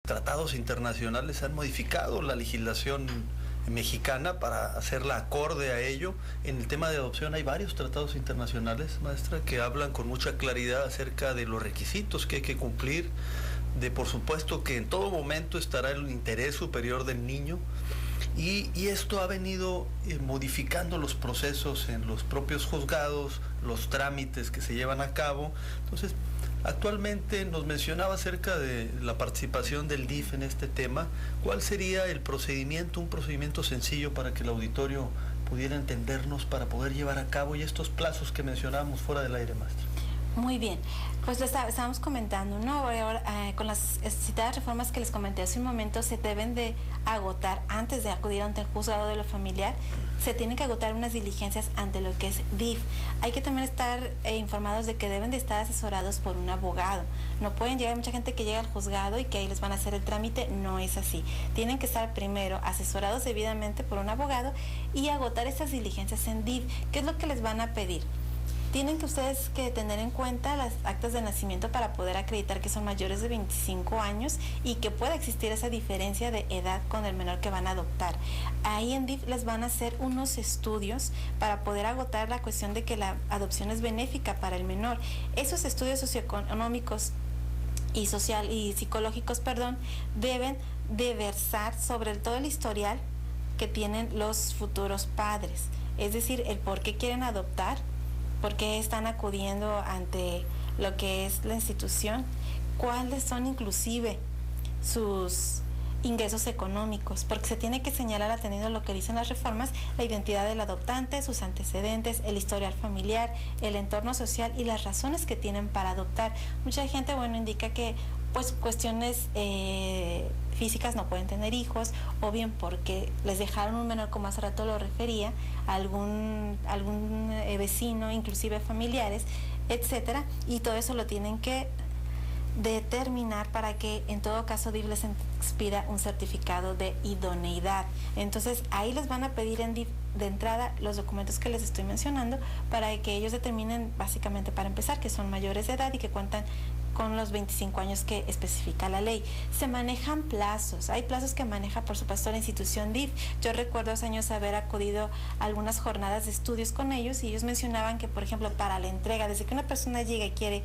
tratados internacionales han modificado la legislación mexicana para hacerla acorde a ello. En el tema de adopción hay varios tratados internacionales, maestra, que hablan con mucha claridad acerca de los requisitos que hay que cumplir, de por supuesto que en todo momento estará el interés superior del niño, y esto ha venido modificando los procesos en los propios juzgados, los trámites que se llevan a cabo. Entonces, actualmente nos mencionaba acerca de la participación del DIF en este tema. ¿Cuál sería el procedimiento, un procedimiento sencillo para que el auditorio pudiera entendernos para poder llevar a cabo y estos plazos que mencionábamos fuera del aire, maestra? Muy bien, pues lo estábamos comentando, ¿no? Con las citadas reformas que les comenté hace un momento, se deben de agotar antes de acudir ante el juzgado de lo familiar. Se tienen que agotar unas diligencias ante lo que es DIF. Hay que también estar informados de que deben de estar asesorados por un abogado. No pueden llegar, mucha gente que llega al juzgado y que ahí les van a hacer el trámite, no es así. Tienen que estar primero asesorados debidamente por un abogado y agotar esas diligencias en DIF. ¿Qué es lo que les van a pedir? Tienen que ustedes que tener en cuenta las actas de nacimiento para poder acreditar que son mayores de 25 años y que pueda existir esa diferencia de edad con el menor que van a adoptar. Ahí en DIF les van a hacer unos estudios para poder agotar la cuestión de que la adopción es benéfica para el menor. Esos estudios socioeconómicos y psicológicos, deben de versar sobre todo el historial que tienen los futuros padres. Es decir, el por qué quieren adoptar, por qué están acudiendo ante lo que es la institución, cuáles son inclusive sus ingresos económicos, porque se tiene que señalar, atendiendo a lo que dicen las reformas, la identidad del adoptante, sus antecedentes, el historial familiar, el entorno social y las razones que tienen para adoptar. Mucha gente, indica que pues cuestiones físicas no pueden tener hijos, o bien porque les dejaron un menor, como hace rato lo refería, algún vecino, inclusive familiares, etcétera, y todo eso lo tienen que determinar para que en todo caso DIF les expida un certificado de idoneidad. Entonces ahí les van a pedir en DIF de entrada los documentos que les estoy mencionando para que ellos determinen, básicamente para empezar, que son mayores de edad y que cuentan con los 25 años que especifica la ley. Se manejan plazos, hay plazos que maneja por supuesto la institución DIF. Yo recuerdo hace años haber acudido a algunas jornadas de estudios con ellos y ellos mencionaban que, por ejemplo, para la entrega, desde que una persona llega y quiere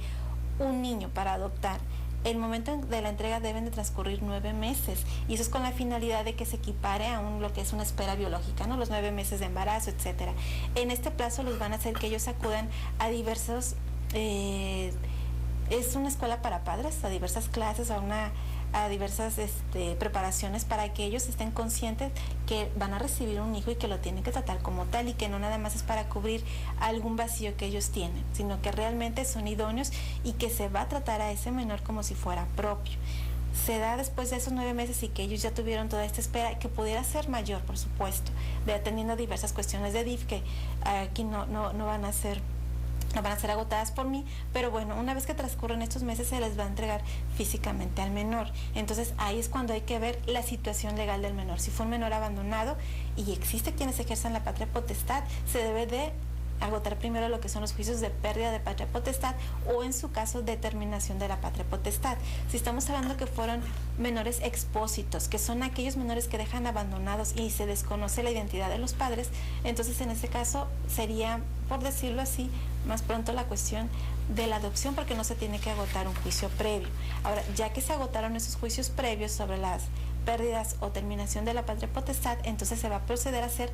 un niño para adoptar, el momento de la entrega deben de transcurrir 9 meses, y eso es con la finalidad de que se equipare a lo que es una espera biológica, ¿no? Los 9 meses de embarazo, etcétera. En este plazo los van a hacer que ellos acudan a diversos es una escuela para padres, a diversas clases, a diversas preparaciones para que ellos estén conscientes que van a recibir un hijo y que lo tienen que tratar como tal, y que no nada más es para cubrir algún vacío que ellos tienen, sino que realmente son idóneos y que se va a tratar a ese menor como si fuera propio. Se da después de esos 9 meses y que ellos ya tuvieron toda esta espera, que pudiera ser mayor, por supuesto, atendiendo a diversas cuestiones de DIF que aquí no van a ser agotadas por mí, pero una vez que transcurren estos meses se les va a entregar físicamente al menor. Entonces ahí es cuando hay que ver la situación legal del menor. Si fue un menor abandonado y existe quienes ejerzan la patria potestad, se debe de agotar primero lo que son los juicios de pérdida de patria potestad, o en su caso determinación de la patria potestad. Si estamos hablando que fueron menores expósitos, que son aquellos menores que dejan abandonados y se desconoce la identidad de los padres, entonces en este caso sería, por decirlo así, más pronto la cuestión de la adopción, porque no se tiene que agotar un juicio previo. Ahora, ya que se agotaron esos juicios previos sobre las pérdidas o terminación de la patria potestad, entonces se va a proceder a hacer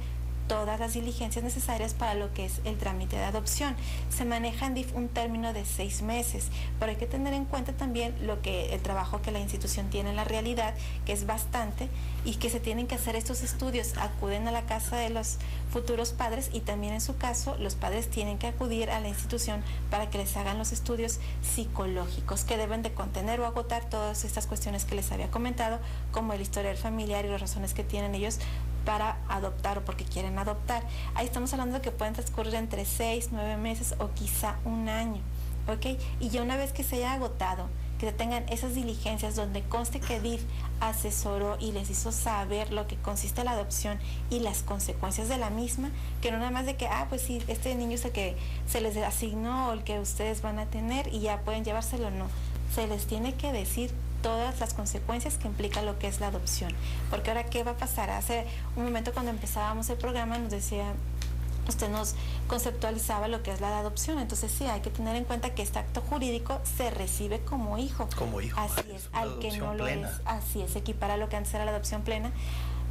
todas las diligencias necesarias para lo que es el trámite de adopción. Se maneja en DIF un término de 6 meses, pero hay que tener en cuenta también el trabajo que la institución tiene en la realidad, que es bastante, y que se tienen que hacer estos estudios. Acuden a la casa de los futuros padres, y también en su caso los padres tienen que acudir a la institución para que les hagan los estudios psicológicos, que deben de contener o agotar todas estas cuestiones que les había comentado, como el historial familiar y las razones que tienen ellos para adoptar o porque quieren adoptar. Ahí estamos hablando de que pueden transcurrir entre 6, 9 meses o quizá un año, ¿ok? Y ya una vez que se haya agotado, que tengan esas diligencias donde conste que DIF asesoró y les hizo saber lo que consiste la adopción y las consecuencias de la misma, que no nada más de que, pues sí, este niño es el que se les asignó o el que ustedes van a tener y ya pueden llevárselo, no. Se les tiene que decir todas las consecuencias que implica lo que es la adopción. Porque ahora, ¿qué va a pasar? Hace un momento cuando empezábamos el programa nos decía, usted nos conceptualizaba lo que es la adopción. Entonces sí, hay que tener en cuenta que este acto jurídico se recibe como hijo. Como hijo. Así es, al que no lo es, así es, equipara lo que antes era la adopción plena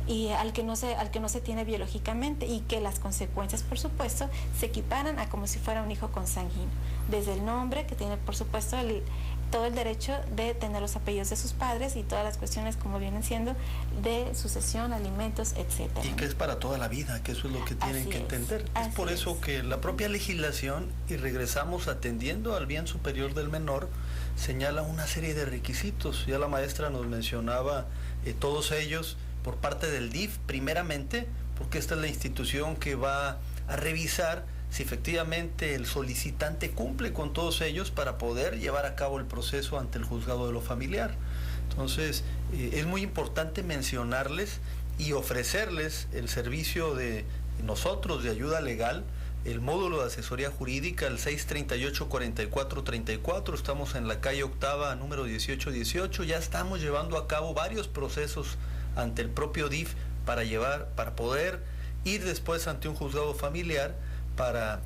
y al que no se tiene biológicamente, y que las consecuencias, por supuesto, se equiparan a como si fuera un hijo consanguíneo. Desde el nombre, que tiene, por supuesto, todo el derecho de tener los apellidos de sus padres y todas las cuestiones como vienen siendo de sucesión, alimentos, etcétera. Y que es para toda la vida, que eso es lo que tienen que entender. Es por eso que la propia legislación, y regresamos atendiendo al bien superior del menor, señala una serie de requisitos. Ya la maestra nos mencionaba todos ellos por parte del DIF, primeramente, porque esta es la institución que va a revisar si efectivamente el solicitante cumple con todos ellos para poder llevar a cabo el proceso ante el juzgado de lo familiar. Entonces, es muy importante mencionarles y ofrecerles el servicio de nosotros de ayuda legal, el módulo de asesoría jurídica, el 638-4434, estamos en la calle Octava, número 1818, ya estamos llevando a cabo varios procesos ante el propio DIF para poder ir después ante un juzgado familiar para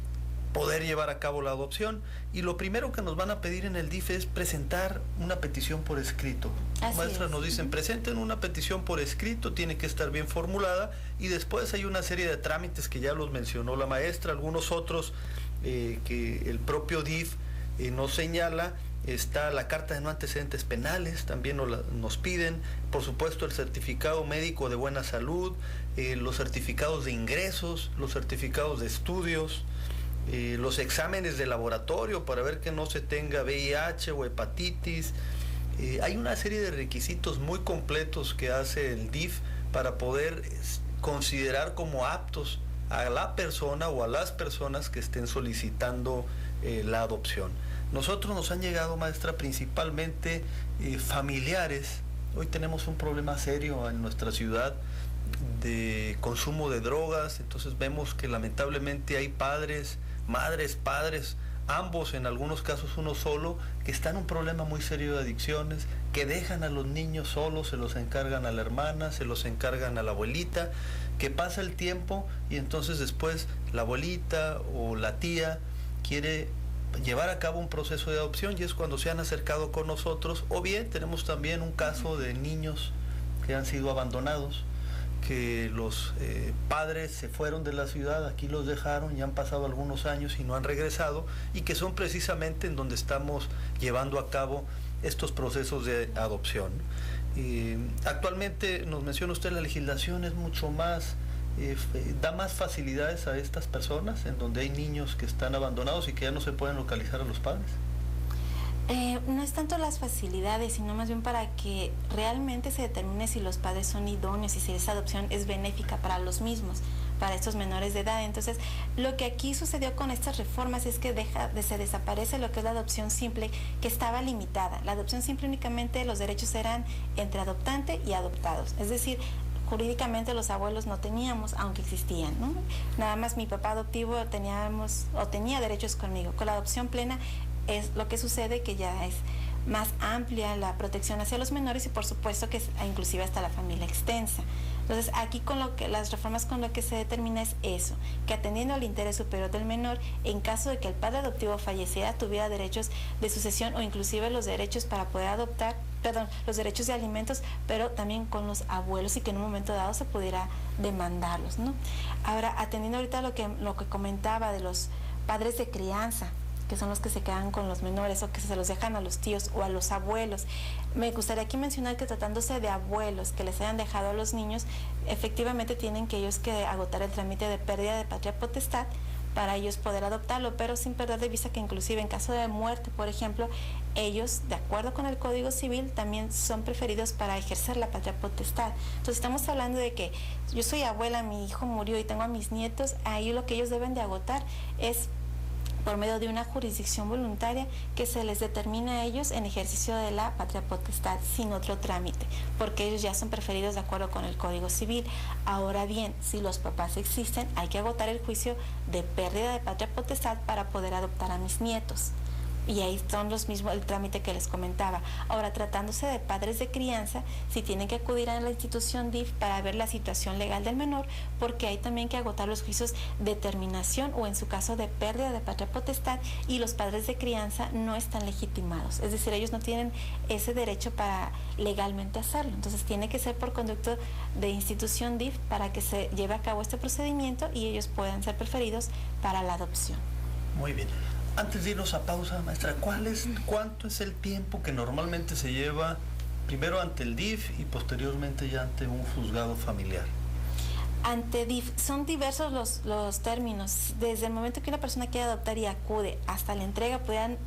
poder llevar a cabo la adopción. Y lo primero que nos van a pedir en el DIF es presentar una petición por escrito. Maestras nos dicen, presenten una petición por escrito, tiene que estar bien formulada, y después hay una serie de trámites que ya los mencionó la maestra, algunos otros que el propio DIF nos señala. Está la carta de no antecedentes penales, también nos piden, por supuesto, el certificado médico de buena salud, los certificados de ingresos, los certificados de estudios, los exámenes de laboratorio para ver que no se tenga VIH o hepatitis. Hay una serie de requisitos muy completos que hace el DIF para poder considerar como aptos a la persona o a las personas que estén solicitando la adopción. Nosotros nos han llegado, maestra, principalmente familiares. Hoy tenemos un problema serio en nuestra ciudad de consumo de drogas, entonces vemos que lamentablemente hay padres, madres, padres, ambos, en algunos casos uno solo, que están en un problema muy serio de adicciones, que dejan a los niños solos, se los encargan a la hermana, se los encargan a la abuelita, que pasa el tiempo y entonces después la abuelita o la tía quiere llevar a cabo un proceso de adopción, y es cuando se han acercado con nosotros. O bien tenemos también un caso de niños que han sido abandonados, que los padres se fueron de la ciudad, aquí los dejaron, ya han pasado algunos años y no han regresado, y que son precisamente en donde estamos llevando a cabo estos procesos de adopción. Actualmente, nos menciona usted, la legislación es mucho más, da más facilidades a estas personas en donde hay niños que están abandonados y que ya no se pueden localizar a los padres. No es tanto las facilidades, sino más bien para que realmente se determine si los padres son idóneos y si esa adopción es benéfica para los mismos, para estos menores de edad. Entonces, lo que aquí sucedió con estas reformas es que se desaparece lo que es la adopción simple, que estaba limitada. La adopción simple únicamente los derechos eran entre adoptante y adoptados, es decir, jurídicamente los abuelos no teníamos, aunque existían, ¿no? Nada más mi papá adoptivo tenía derechos conmigo. Con la adopción plena es lo que sucede, que ya es más amplia la protección hacia los menores y por supuesto que es inclusive hasta la familia extensa. Entonces aquí las reformas con lo que se determina es eso, que atendiendo al interés superior del menor, en caso de que el padre adoptivo falleciera, tuviera derechos de sucesión o inclusive los derechos para poder adoptar, los derechos de alimentos, pero también con los abuelos, y que en un momento dado se pudiera demandarlos, ¿no? Ahora, atendiendo ahorita lo que comentaba de los padres de crianza, que son los que se quedan con los menores o que se los dejan a los tíos o a los abuelos. Me gustaría aquí mencionar que tratándose de abuelos que les hayan dejado a los niños, efectivamente tienen que ellos que agotar el trámite de pérdida de patria potestad para ellos poder adoptarlo, pero sin perder de vista que inclusive en caso de muerte, por ejemplo, ellos, de acuerdo con el Código Civil, también son preferidos para ejercer la patria potestad. Entonces estamos hablando de que yo soy abuela, mi hijo murió y tengo a mis nietos, ahí lo que ellos deben de agotar es por medio de una jurisdicción voluntaria que se les determina a ellos en ejercicio de la patria potestad sin otro trámite, porque ellos ya son preferidos de acuerdo con el Código Civil. Ahora bien, si los papás existen, hay que agotar el juicio de pérdida de patria potestad para poder adoptar a mis nietos. y ahí son los mismos, el trámite que les comentaba. Ahora, tratándose de padres de crianza, si tienen que acudir a la institución DIF para ver la situación legal del menor, porque hay también que agotar los juicios de terminación o en su caso de pérdida de patria potestad, y los padres de crianza no están legitimados, es decir, ellos no tienen ese derecho para legalmente hacerlo. Entonces tiene que ser por conducto de institución DIF para que se lleve a cabo este procedimiento y ellos puedan ser preferidos para la adopción. Muy bien. Antes de irnos a pausa, maestra, ¿cuánto es el tiempo que normalmente se lleva primero ante el DIF y posteriormente ya ante un juzgado familiar? Ante DIF son diversos los términos. Desde el momento que una persona quiere adoptar y acude hasta la entrega, puedan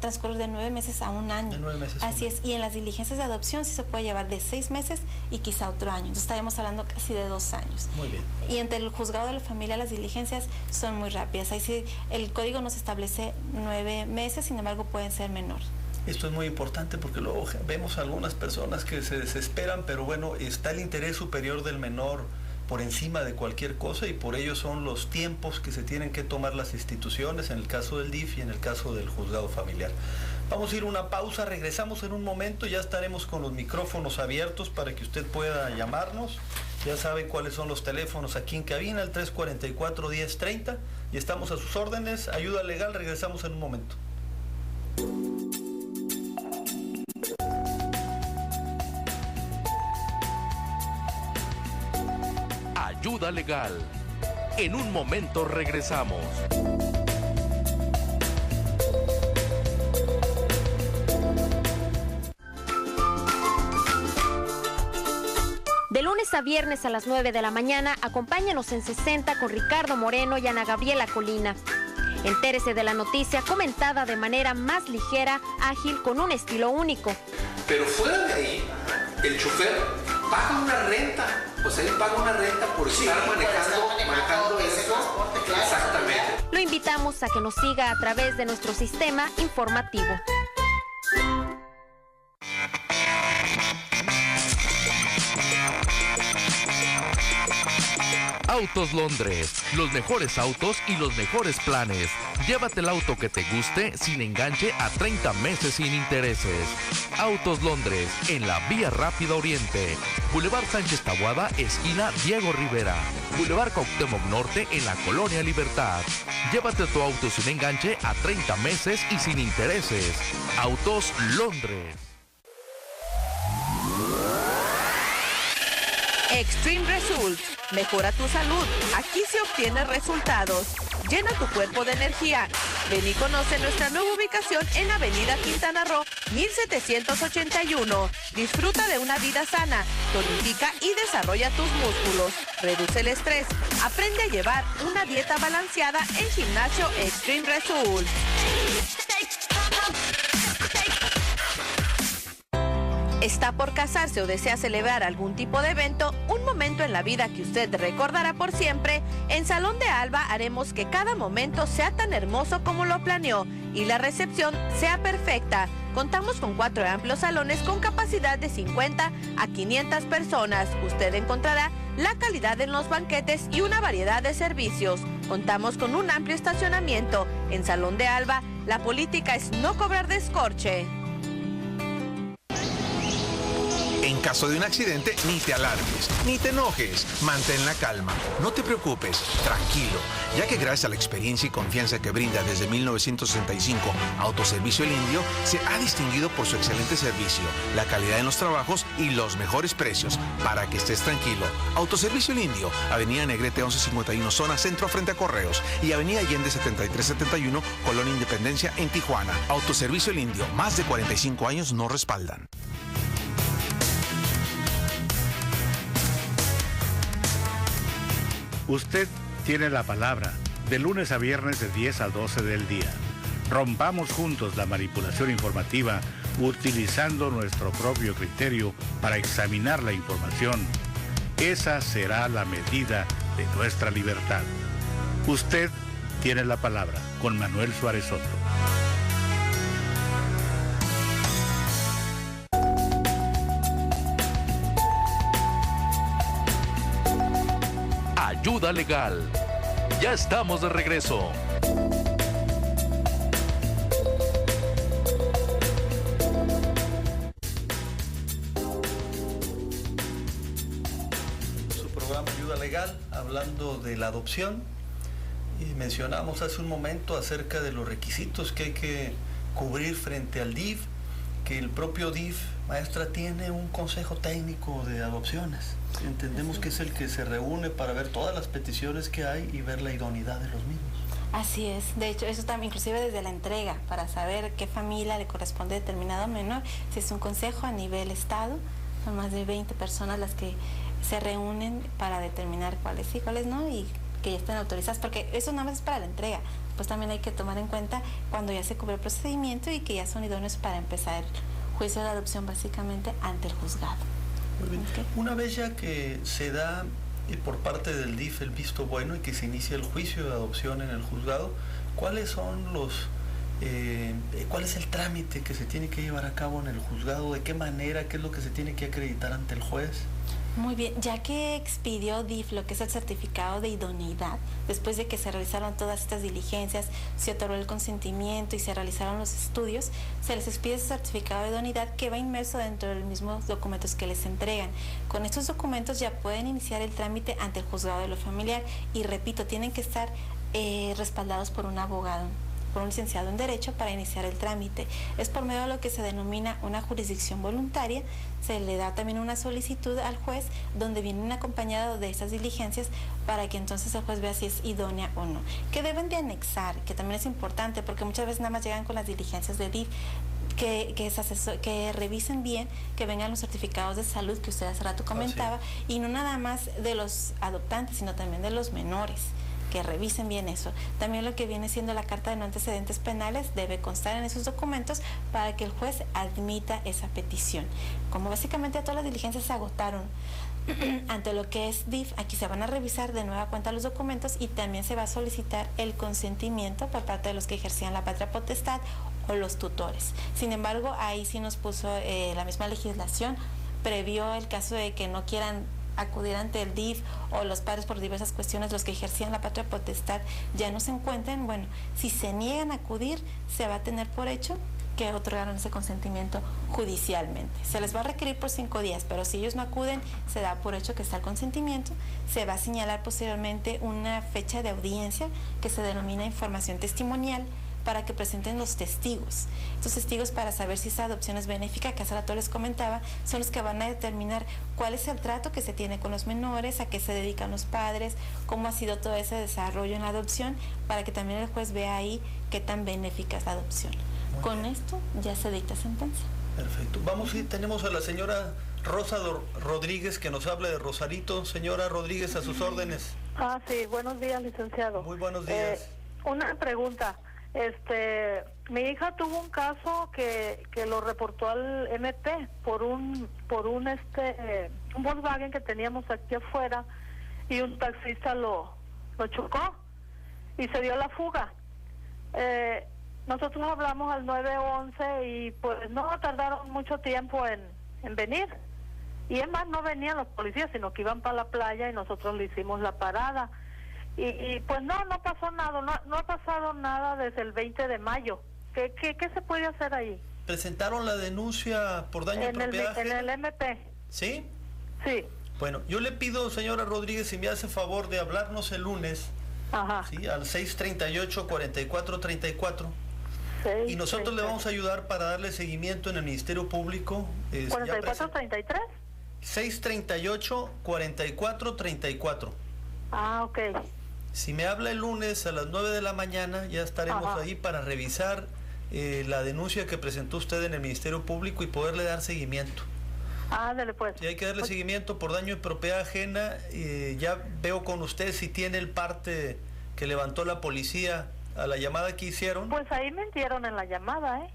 transcurrir de 9 meses a 1 año. De 9 meses. Así es. Y en las diligencias de adopción sí se puede llevar de 6 meses y quizá otro año. Entonces estaríamos hablando casi de 2 años. Muy bien. Y ante el juzgado de la familia las diligencias son muy rápidas. Ahí sí, el código nos establece 9 meses, sin embargo pueden ser menor. Esto es muy importante porque luego vemos algunas personas que se desesperan, pero bueno, está el interés superior del menor por encima de cualquier cosa y por ello son los tiempos que se tienen que tomar las instituciones en el caso del DIF y en el caso del juzgado familiar. Vamos a ir a una pausa, regresamos en un momento, ya estaremos con los micrófonos abiertos para que usted pueda llamarnos. Ya saben cuáles son los teléfonos aquí en cabina, el 344-1030, y estamos a sus órdenes. Ayuda legal, regresamos en un momento. Ayuda legal. En un momento regresamos. De lunes a viernes a las 9 de la mañana, acompáñanos en 60 con Ricardo Moreno y Ana Gabriela Colina. Entérese de la noticia comentada de manera más ligera, ágil, con un estilo único. Pero fuera de ahí, el chofer paga una renta. O sea, él paga una renta por estar manejando eso. Exactamente. Lo invitamos a que nos siga a través de nuestro sistema informativo. Autos Londres, los mejores autos y los mejores planes. Llévate el auto que te guste sin enganche a 30 meses sin intereses. Autos Londres, en la Vía Rápida Oriente. Boulevard Sánchez Taboada, esquina Diego Rivera. Boulevard Cuauhtémoc Norte, en la Colonia Libertad. Llévate tu auto sin enganche a 30 meses y sin intereses. Autos Londres. Extreme Results. Mejora tu salud. Aquí se obtienen resultados. Llena tu cuerpo de energía. Ven y conoce nuestra nueva ubicación en Avenida Quintana Roo, 1781. Disfruta de una vida sana. Tonifica y desarrolla tus músculos. Reduce el estrés. Aprende a llevar una dieta balanceada en Gimnasio Extreme Results. ¿Está por casarse o desea celebrar algún tipo de evento, un momento en la vida que usted recordará por siempre? En Salón de Alba haremos que cada momento sea tan hermoso como lo planeó y la recepción sea perfecta. Contamos con 4 amplios salones con capacidad de 50 a 500 personas. Usted encontrará la calidad en los banquetes y una variedad de servicios. Contamos con un amplio estacionamiento. En Salón de Alba, la política es no cobrar descorche. En caso de un accidente, ni te alarmes, ni te enojes, mantén la calma, no te preocupes, tranquilo, ya que gracias a la experiencia y confianza que brinda desde 1965 Autoservicio El Indio, se ha distinguido por su excelente servicio, la calidad en los trabajos y los mejores precios, para que estés tranquilo. Autoservicio El Indio, Avenida Negrete 1151, zona centro frente a Correos, y Avenida Allende 7371, Colonia Independencia en Tijuana. Autoservicio El Indio, más de 45 años nos respaldan. Usted tiene la palabra, de lunes a viernes de 10 a 12 del día. Rompamos juntos la manipulación informativa utilizando nuestro propio criterio para examinar la información. Esa será la medida de nuestra libertad. Usted tiene la palabra, con Manuel Suárez Soto. Ayuda legal. Ya estamos de regreso. programa Ayuda Legal, hablando de la adopción. Y mencionamos hace un momento acerca de los requisitos que hay que cubrir frente al DIF, que el propio DIF, maestra, tiene un consejo técnico de adopciones. Entendemos que es el que se reúne para ver todas las peticiones que hay y ver la idoneidad de los mismos. Así es, de hecho eso también inclusive desde la entrega, para saber qué familia le corresponde a determinado menor, si es un consejo a nivel estado, son más de 20 personas las que se reúnen para determinar cuáles sí, cuáles no, y que ya estén autorizadas, porque eso nada más es para la entrega, pues también hay que tomar en cuenta cuando ya se cubre el procedimiento y que ya son idóneos para empezar el juicio de adopción básicamente ante el juzgado. Muy bien. ¿Okay? Una vez ya que se da por parte del DIF el visto bueno y que se inicia el juicio de adopción en el juzgado, ¿cuáles son cuál es el trámite que se tiene que llevar a cabo en el juzgado? ¿De qué manera? ¿Qué es lo que se tiene que acreditar ante el juez? Muy bien, ya que expidió DIF lo que es el certificado de idoneidad, después de que se realizaron todas estas diligencias, se otorgó el consentimiento y se realizaron los estudios, se les expide ese certificado de idoneidad que va inmerso dentro de los mismos documentos que les entregan. Con estos documentos ya pueden iniciar el trámite ante el juzgado de lo familiar y repito, tienen que estar respaldados por un abogado, por un licenciado en Derecho para iniciar el trámite. Es por medio de lo que se denomina una jurisdicción voluntaria. Se le da también una solicitud al juez donde vienen acompañados de esas diligencias para que entonces el juez vea si es idónea o no. Que deben de anexar, que también es importante porque muchas veces nada más llegan con las diligencias de DIF, que revisen bien, que vengan los certificados de salud que usted hace rato comentaba, y no nada más de los adoptantes, sino también de los menores, que revisen bien eso. También lo que viene siendo la carta de no antecedentes penales debe constar en esos documentos para que el juez admita esa petición. Como básicamente todas las diligencias se agotaron ante lo que es DIF, aquí se van a revisar de nueva cuenta los documentos y también se va a solicitar el consentimiento por parte de los que ejercían la patria potestad o los tutores. Sin embargo, ahí sí nos puso la misma legislación, previó el caso de que no quieran acudir ante el DIF o los padres por diversas cuestiones, los que ejercían la patria potestad ya no se encuentren. Bueno, si se niegan a acudir, se va a tener por hecho que otorgaron ese consentimiento judicialmente. Se les va a requerir por 5 días, pero si ellos no acuden, se da por hecho que está el consentimiento. Se va a señalar posteriormente una fecha de audiencia que se denomina información testimonial, para que presenten los testigos. Estos testigos, para saber si esa adopción es benéfica, que hace rato les comentaba, son los que van a determinar cuál es el trato que se tiene con los menores, a qué se dedican los padres, cómo ha sido todo ese desarrollo en la adopción, para que también el juez vea ahí qué tan benéfica es la adopción. Con esto ya se dicta sentencia. Perfecto. Vamos y tenemos a la señora Rosa Rodríguez, que nos habla de Rosarito. Señora Rodríguez, a sus órdenes. Sí, buenos días, licenciado. Muy buenos días. Una pregunta. Mi hija tuvo un caso que lo reportó al MP por un Volkswagen que teníamos aquí afuera, y un taxista lo chocó y se dio la fuga. Nosotros hablamos al 911 y pues no tardaron mucho tiempo en venir, y es más, no venían los policías, sino que iban para la playa y nosotros le hicimos la parada. Y pues no pasó nada, no ha pasado nada desde el 20 de mayo. ¿Qué se puede hacer ahí? ¿Presentaron la denuncia por daño de propiedad? En el MP. ¿Sí? Sí. Bueno, yo le pido, señora Rodríguez, si me hace favor de hablarnos el lunes. Ajá. ¿Sí? Al 638-4434. Y nosotros le vamos a ayudar para darle seguimiento en el Ministerio Público. ¿4433? 638-4434. Ok. Si me habla el lunes a las 9 de la mañana, ya estaremos ahí para revisar la denuncia que presentó usted en el Ministerio Público y poderle dar seguimiento. Ándale, pues. Si hay que darle seguimiento por daño de propiedad ajena, ya veo con usted si tiene el parte que levantó la policía a la llamada que hicieron. Pues ahí mintieron en la llamada,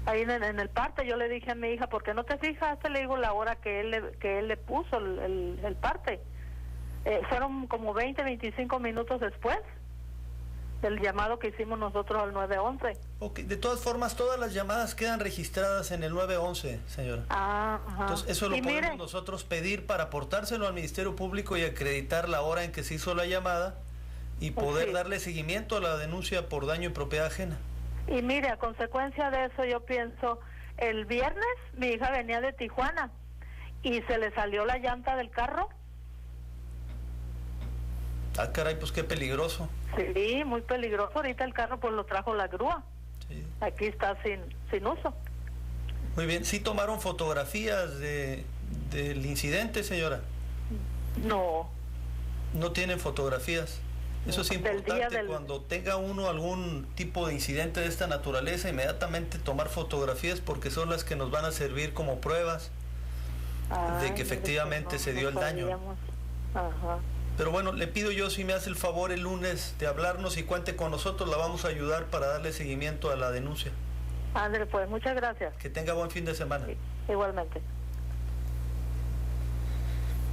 Ahí en el parte yo le dije a mi hija, ¿por qué no te fijaste? Le digo la hora que él le puso el parte. Fueron como 20-25 minutos después del llamado que hicimos nosotros al 911. Ok, de todas formas, todas las llamadas quedan registradas en el 911, señora. Entonces, eso lo podemos nosotros pedir para aportárselo al Ministerio Público y acreditar la hora en que se hizo la llamada y poder darle seguimiento a la denuncia por daño y propiedad ajena. Y mire, a consecuencia de eso, yo pienso, el viernes mi hija venía de Tijuana y se le salió la llanta del carro Ah, caray, pues qué peligroso. Sí, muy peligroso. Ahorita el carro pues lo trajo la grúa. Sí. Aquí está sin uso. Muy bien. ¿Sí tomaron fotografías del incidente, señora? No. ¿No tienen fotografías? Eso es importante. Cuando tenga uno algún tipo de incidente de esta naturaleza, inmediatamente tomar fotografías, porque son las que nos van a servir como pruebas de que efectivamente se dio el daño. Ajá. Pero bueno, le pido yo, si me hace el favor el lunes de hablarnos y cuente con nosotros, la vamos a ayudar para darle seguimiento a la denuncia. Ándale, pues, muchas gracias. Que tenga buen fin de semana. Sí, igualmente.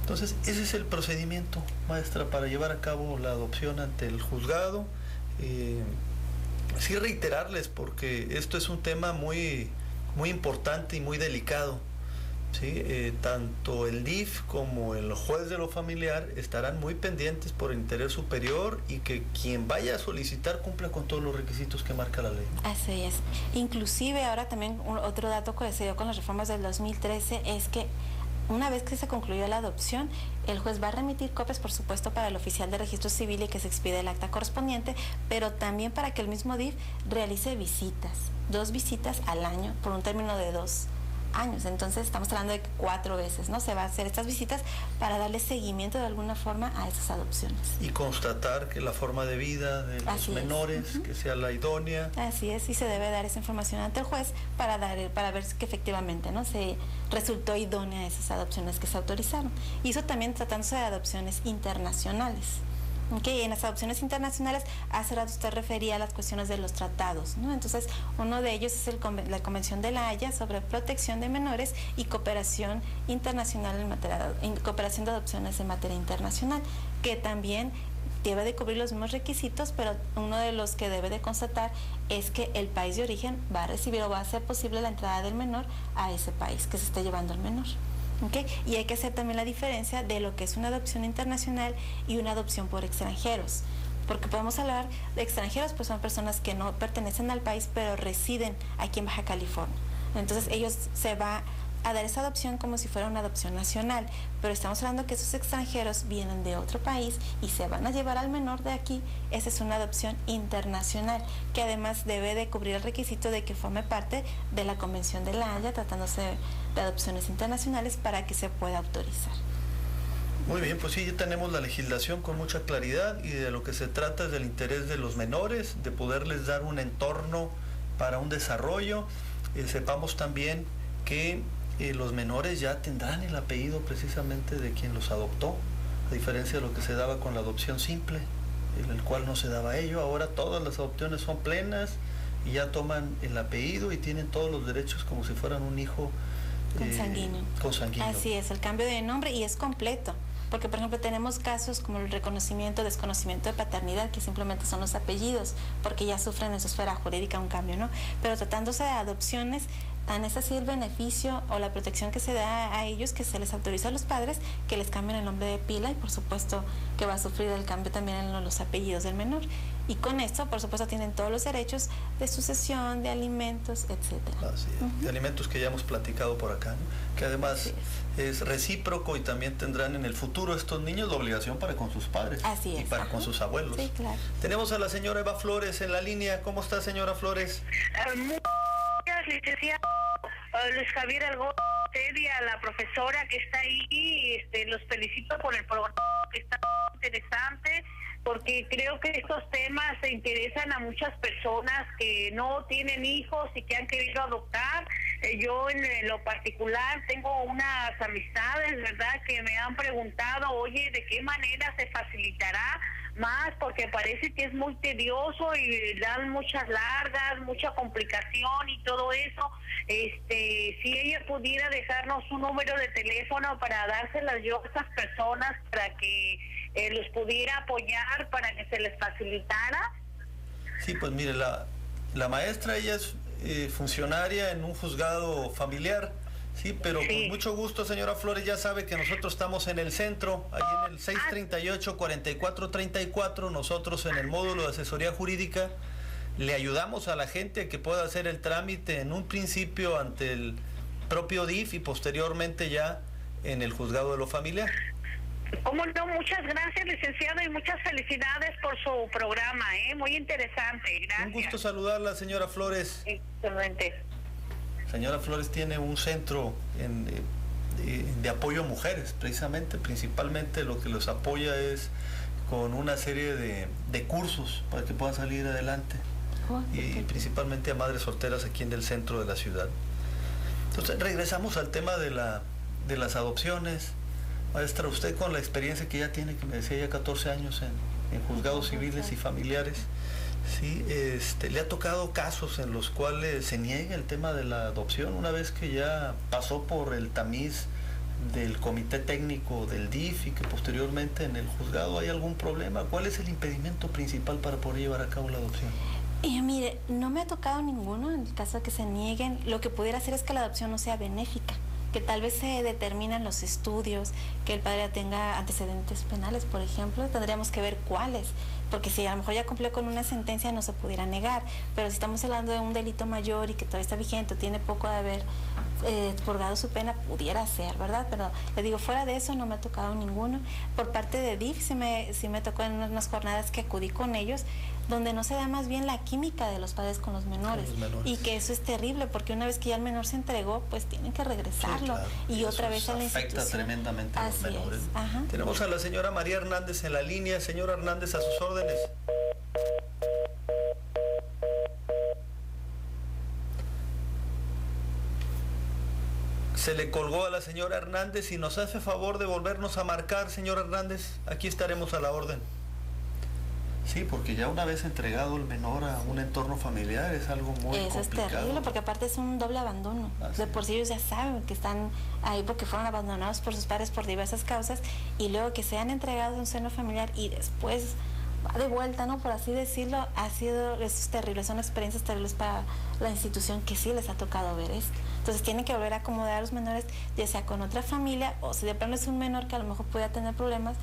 Entonces, ese es el procedimiento, maestra, para llevar a cabo la adopción ante el juzgado. Sí reiterarles, porque esto es un tema muy, muy importante y muy delicado. ¿Sí? Tanto el DIF como el juez de lo familiar estarán muy pendientes por el interés superior y que quien vaya a solicitar cumpla con todos los requisitos que marca la ley. Así es. Inclusive ahora también otro dato que se dio con las reformas del 2013 es que una vez que se concluyó la adopción, el juez va a remitir copias, por supuesto, para el oficial de registro civil y que se expida el acta correspondiente, pero también para que el mismo DIF realice visitas, 2 visitas al año por un término de 2 años. Entonces estamos hablando de 4 veces, ¿no? Se va a hacer estas visitas para darle seguimiento de alguna forma a esas adopciones. Y constatar que la forma de vida de los menores, que sea la idónea. Así es, y se debe dar esa información ante el juez para ver que efectivamente, ¿no?, se resultó idónea esas adopciones que se autorizaron. Y eso también tratándose de adopciones internacionales. Okay, en las adopciones internacionales, hace rato usted refería a las cuestiones de los tratados, ¿no? Entonces, uno de ellos es la Convención de la Haya sobre protección de menores y cooperación internacional cooperación de adopciones en materia internacional, que también debe de cubrir los mismos requisitos, pero uno de los que debe de constatar es que el país de origen va a recibir o va a hacer posible la entrada del menor a ese país que se esté llevando al menor. Okay. Y hay que hacer también la diferencia de lo que es una adopción internacional y una adopción por extranjeros, porque podemos hablar de extranjeros, pues son personas que no pertenecen al país pero residen aquí en Baja California. Entonces ellos se va a dar esa adopción como si fuera una adopción nacional, pero estamos hablando que esos extranjeros vienen de otro país y se van a llevar al menor de aquí. Esa es una adopción internacional, que además debe de cubrir el requisito de que forme parte de la Convención de la Haya, tratándose de adopciones internacionales, para que se pueda autorizar. Muy bien, pues sí, ya tenemos la legislación con mucha claridad, y de lo que se trata es del interés de los menores, de poderles dar un entorno para un desarrollo. Sepamos también que los menores ya tendrán el apellido precisamente de quien los adoptó, a diferencia de lo que se daba con la adopción simple, en el cual no se daba ello. Ahora todas las adopciones son plenas y ya toman el apellido y tienen todos los derechos como si fueran un hijo consanguíneo. Así es, el cambio de nombre, y es completo. Porque, por ejemplo, tenemos casos como el reconocimiento, desconocimiento de paternidad, que simplemente son los apellidos, porque ya sufren en su esfera jurídica un cambio, ¿no? Pero tratándose de adopciones, tan es así el beneficio o la protección que se da a ellos, que se les autoriza a los padres que les cambien el nombre de pila, y por supuesto que va a sufrir el cambio también en los apellidos del menor. Y con esto, por supuesto, tienen todos los derechos de sucesión, de alimentos, etcétera. Así es, de alimentos que ya hemos platicado por acá, ¿no? Que además es recíproco, y también tendrán en el futuro estos niños la obligación para con sus padres. Así es. Y para con sus abuelos. Sí, claro. Tenemos a la señora Eva Flores en la línea. ¿Cómo está, señora Flores? Muchas gracias, licenciado Luis Javier Algo, y a la profesora que está ahí. Los felicito por el programa, que está interesante, porque creo que estos temas se interesan a muchas personas que no tienen hijos y que han querido adoptar. Yo en lo particular tengo unas amistades, ¿verdad?, que me han preguntado, oye, ¿de qué manera se facilitará más? Porque parece que es muy tedioso y dan muchas largas, mucha complicación y todo eso. Si ella pudiera dejarnos un número de teléfono para dárselas yo a esas personas, para que los pudiera apoyar, para que se les facilitara. Sí, pues mire, la maestra, ella es funcionaria en un juzgado familiar, sí, pero sí, con mucho gusto, señora Flores, ya sabe que nosotros estamos en el centro, ahí en el 638-4434, nosotros en el módulo de asesoría jurídica le ayudamos a la gente a que pueda hacer el trámite en un principio ante el propio DIF y posteriormente ya en el juzgado de lo familiar. Cómo no, muchas gracias, licenciado, y muchas felicidades por su programa, muy interesante, gracias. Un gusto saludarla, señora Flores. Excelente. Señora Flores tiene un centro de apoyo a mujeres, precisamente, principalmente lo que los apoya es con una serie de cursos para que puedan salir adelante, y principalmente a madres solteras aquí en el centro de la ciudad. Entonces, regresamos al tema de las adopciones. Maestra, usted con la experiencia que ya tiene, que me decía ya 14 años en juzgados civiles y familiares, ¿sí? ¿Le ha tocado casos en los cuales se niega el tema de la adopción una vez que ya pasó por el tamiz del comité técnico del DIF y que posteriormente en el juzgado hay algún problema? ¿Cuál es el impedimento principal para poder llevar a cabo la adopción? Mire, no me ha tocado ninguno en el caso de que se nieguen. Lo que pudiera hacer es que la adopción no sea benéfica, que tal vez se determinan los estudios, que el padre tenga antecedentes penales, por ejemplo, tendríamos que ver cuáles, porque si a lo mejor ya cumplió con una sentencia no se pudiera negar, pero si estamos hablando de un delito mayor y que todavía está vigente, tiene poco de haber purgado su pena, pudiera ser, ¿verdad? Pero le digo, fuera de eso no me ha tocado ninguno. Por parte de DIF sí me tocó en unas jornadas que acudí con ellos, donde no se da más bien la química de los padres con los menores, y que eso es terrible, porque una vez que ya el menor se entregó, pues tienen que regresarlo, sí, claro, y otra vez a la institución. Afecta tremendamente a los menores. Tenemos a la señora María Hernández en la línea. Señora Hernández, a sus órdenes. Se le colgó a la señora Hernández. Y nos hace favor de volvernos a marcar, señora Hernández, aquí estaremos a la orden. Sí, porque ya una vez entregado el menor a un entorno familiar es algo muy complicado. Eso es terrible, porque aparte es un doble abandono. De por sí ellos ya saben que están ahí porque fueron abandonados por sus padres por diversas causas, y luego que sean entregados a un seno familiar y después va de vuelta, ¿no? Por así decirlo, eso es terrible, son experiencias terribles para la institución que sí les ha tocado ver esto. Entonces tienen que volver a acomodar a los menores, ya sea con otra familia, o si de plano es un menor que a lo mejor pueda tener problemas,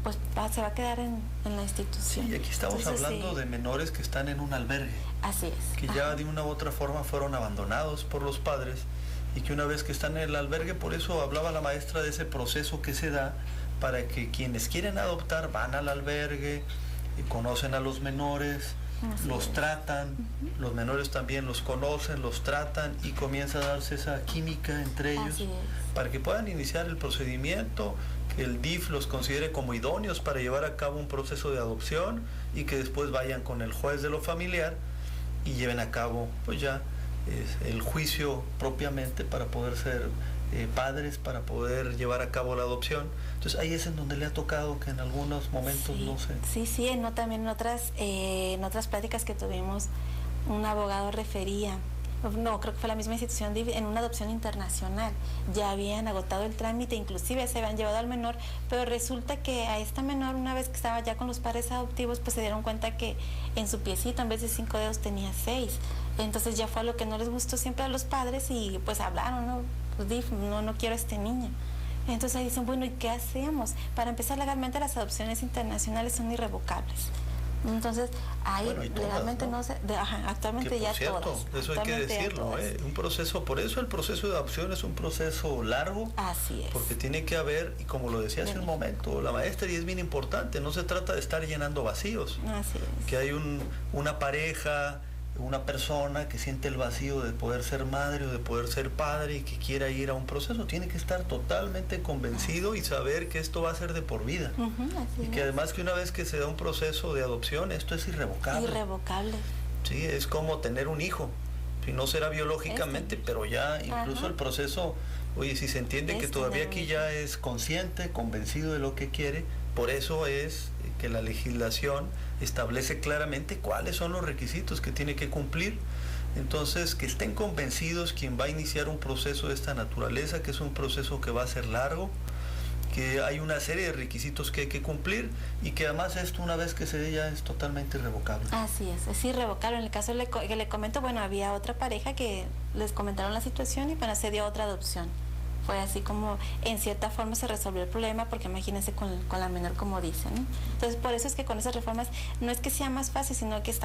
pues se va a quedar en la institución. Sí, y aquí estamos hablando de menores que están en un albergue. Así es. Que ya de una u otra forma fueron abandonados por los padres, y que una vez que están en el albergue, por eso hablaba la maestra de ese proceso que se da para que quienes quieren adoptar van al albergue, y conocen a los menores, los tratan, los menores también los conocen, los tratan, y comienza a darse esa química entre ellos para que puedan iniciar el procedimiento, que el DIF los considere como idóneos para llevar a cabo un proceso de adopción, y que después vayan con el juez de lo familiar y lleven a cabo pues ya el juicio propiamente para poder ser padres, para poder llevar a cabo la adopción. Entonces ahí es en donde le ha tocado que en algunos momentos no sé. Sí, también en otras pláticas que tuvimos, un abogado refería, no, creo que fue la misma institución, en una adopción internacional, ya habían agotado el trámite, inclusive se habían llevado al menor, pero resulta que a esta menor, una vez que estaba ya con los padres adoptivos, pues se dieron cuenta que en su piecito, en vez de 5 dedos, tenía 6. Entonces ya fue lo que no les gustó siempre a los padres, y pues hablaron, ¿no? Pues no quiero a este niño. Entonces ahí dicen, bueno, ¿y qué hacemos? Para empezar, legalmente las adopciones internacionales son irrevocables. Entonces, ahí legalmente no se... actualmente que, ya cierto, todas. Eso hay que decirlo, un proceso, por eso el proceso de adopción es un proceso largo. Así es. Porque tiene que haber, y como lo decía hace un momento la maestra, y es bien importante, no se trata de estar llenando vacíos. Así es. Que hay una pareja, una persona que siente el vacío de poder ser madre o de poder ser padre y que quiera ir a un proceso, tiene que estar totalmente convencido y saber que esto va a ser de por vida. Y que además que una vez que se da un proceso de adopción, esto es irrevocable. Irrevocable. Sí, es como tener un hijo. Si no será biológicamente, pero ya incluso el proceso, oye, si se entiende que todavía aquí ya es consciente, convencido de lo que quiere, por eso es que la legislación establece claramente cuáles son los requisitos que tiene que cumplir. Entonces, que estén convencidos quien va a iniciar un proceso de esta naturaleza, que es un proceso que va a ser largo, que hay una serie de requisitos que hay que cumplir, y que además esto, una vez que se dé, ya es totalmente irrevocable. Así es irrevocable. En el caso que le comento, bueno, había otra pareja que les comentaron la situación y se dio otra adopción. Fue así como en cierta forma se resolvió el problema, porque imagínense con la menor, como dicen, ¿no? Entonces por eso es que con esas reformas no es que sea más fácil, sino que se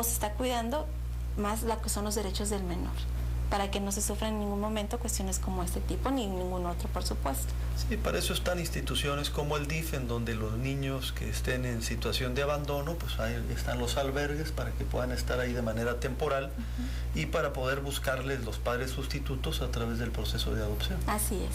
está cuidando más lo que son los derechos del menor. para que no se sufran en ningún momento cuestiones como este tipo, ni ningún otro, por supuesto. Sí, para eso están instituciones como el DIF, en donde los niños que estén en situación de abandono, pues ahí están los albergues para que puedan estar ahí de manera temporal y para poder buscarles los padres sustitutos a través del proceso de adopción. Así es.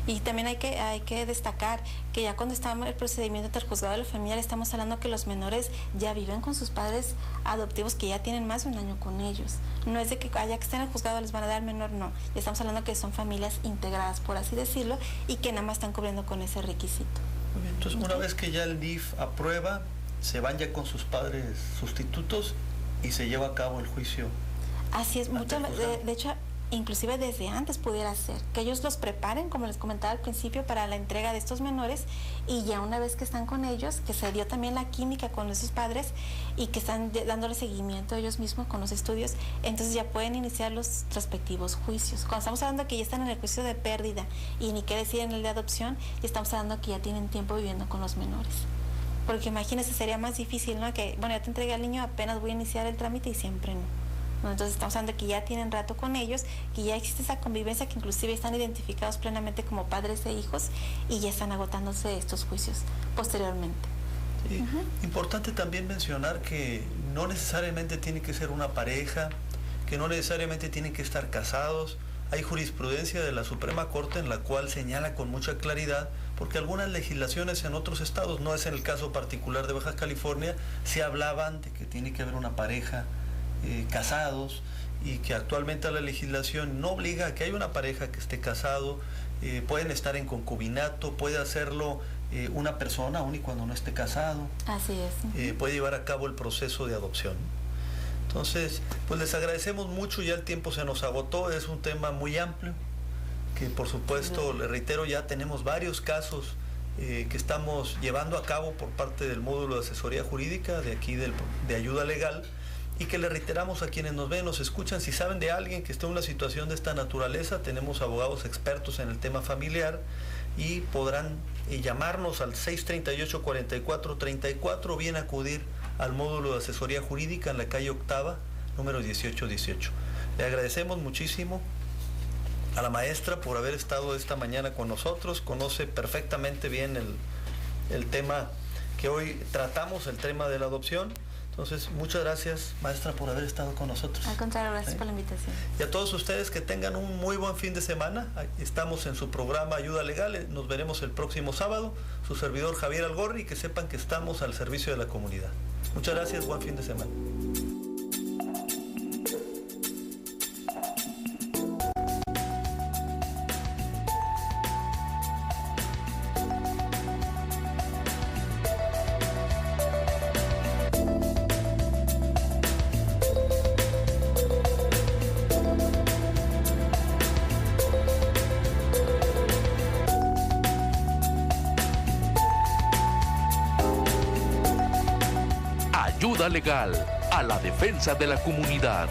Y también hay que destacar que ya cuando está el procedimiento ante el juzgado de la familia, estamos hablando que los menores ya viven con sus padres adoptivos que ya tienen más de un año con ellos. No es de que ya que estén en el juzgado les van a dar al menor, no. Estamos hablando que son familias integradas, por así decirlo, y que nada más están cubriendo con ese requisito. Muy bien, entonces una vez que ya el DIF aprueba, se van ya con sus padres sustitutos y se lleva a cabo el juicio. Así es, de hecho, inclusive desde antes pudiera ser, que ellos los preparen, como les comentaba al principio, para la entrega de estos menores, y ya una vez que están con ellos, que se dio también la química con esos padres y que están dándole seguimiento ellos mismos con los estudios, entonces ya pueden iniciar los respectivos juicios. Cuando estamos hablando que ya están en el juicio de pérdida y ni qué decir en el de adopción, ya estamos hablando que ya tienen tiempo viviendo con los menores. Porque imagínense, sería más difícil, ¿no? Que, bueno, ya te entregué al niño, apenas voy a iniciar el trámite y siempre no. Entonces estamos hablando que ya tienen rato con ellos, que ya existe esa convivencia, que inclusive están identificados plenamente como padres e hijos y ya están agotándose estos juicios posteriormente. Sí. Importante también mencionar que no necesariamente tiene que ser una pareja, que no necesariamente tienen que estar casados. Hay jurisprudencia de la Suprema Corte en la cual señala con mucha claridad, porque algunas legislaciones en otros estados, no es en el caso particular de Baja California, se hablaban de que tiene que haber una pareja, casados, y que actualmente la legislación no obliga a que haya una pareja que esté casado, pueden estar en concubinato, puede hacerlo una persona aun y cuando no esté casado. Así es. Puede llevar a cabo el proceso de adopción. Entonces, pues les agradecemos mucho, ya el tiempo se nos agotó, es un tema muy amplio, que por supuesto, le reitero, ya tenemos varios casos que estamos llevando a cabo por parte del módulo de asesoría jurídica de aquí de ayuda legal, y que le reiteramos a quienes nos ven, nos escuchan, si saben de alguien que esté en una situación de esta naturaleza, tenemos abogados expertos en el tema familiar y podrán llamarnos al 638-4434 o bien acudir al módulo de asesoría jurídica en la calle Octava, número 1818. Le agradecemos muchísimo a la maestra por haber estado esta mañana con nosotros, conoce perfectamente bien el tema que hoy tratamos, el tema de la adopción. Entonces, muchas gracias, maestra, por haber estado con nosotros. Al contrario, gracias por la invitación. Y a todos ustedes que tengan un muy buen fin de semana. Estamos en su programa Ayuda Legal. Nos veremos el próximo sábado. Su servidor Javier Algorri, y que sepan que estamos al servicio de la comunidad. Muchas gracias, buen fin de semana. Ayuda Legal, a la defensa de la comunidad.